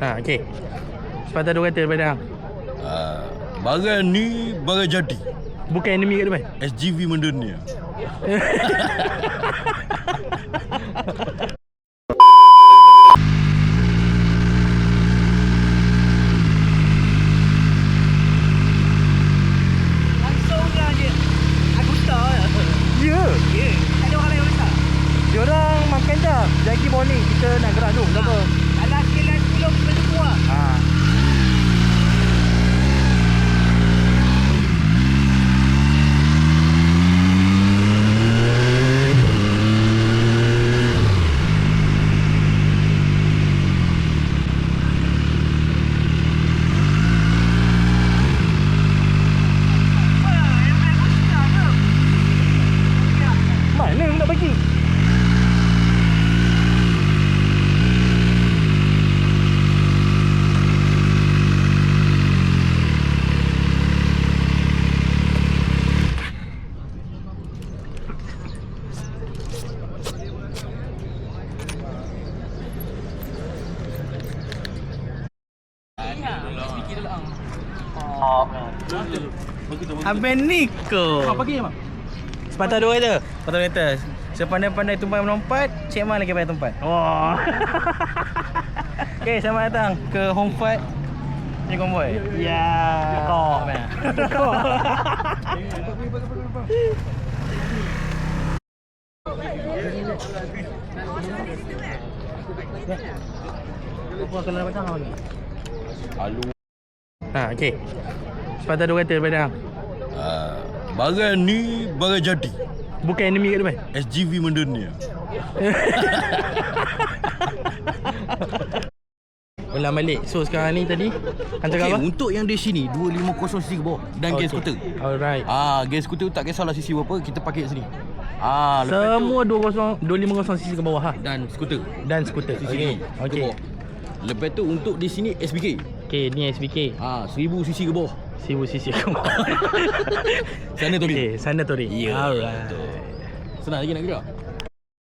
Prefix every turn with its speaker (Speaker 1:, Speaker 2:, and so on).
Speaker 1: Okey. Sepatah dua kata daripada hang.
Speaker 2: Barang ni barang jadi.
Speaker 1: Bukan enemy kat depan.
Speaker 2: SGV mendunia.
Speaker 3: Langsunglah je Agusta je.
Speaker 1: Ya.
Speaker 3: Ya, tak ada orang lain besar.
Speaker 1: Diorang makan dah. Jagi morning kita nak gerak tu. Berapa?
Speaker 3: Kalau sekilan 10 kita jumpa lah.
Speaker 1: Mana nak bagi?
Speaker 3: Abang Niko.
Speaker 1: Pagi abang. Sepatah dua kata. Sepatah dua kata. Sepandai-pandai tumpai melompat, Cik Man lagi pandai tumpat. Oh. Okey, selamat datang ke Homefart ni konvoy.
Speaker 3: Ya.
Speaker 1: Kok man. Apa kena macam apa ni?
Speaker 2: Alu.
Speaker 1: Okey. Sepatah dua kata daripada hang.
Speaker 2: Barang ni barang jadi.
Speaker 1: Bukan enemy kat depan.
Speaker 2: SGV mendunia.
Speaker 1: Ulang balik. So sekarang ni tadi hang cakap apa?
Speaker 2: Untuk yang di sini 250cc ke bawah dan gas skuter.
Speaker 1: Alright.
Speaker 2: Gas skuter tak kisahlah cc berapa, kita pakai kat sini. Lepas
Speaker 1: Semua 250cc ke bawah ha.
Speaker 2: dan skuter.
Speaker 1: Dan skuter. Okey. Okey.
Speaker 2: Lepas tu untuk di sini SBK.
Speaker 1: Okey, ni SBK.
Speaker 2: 1000cc ke bawah.
Speaker 1: 1000cc ke bawah.
Speaker 2: Sana tu
Speaker 1: Okey, sana tu dia.
Speaker 2: Ya.
Speaker 1: Alright.
Speaker 2: Senang lagi nak gerak.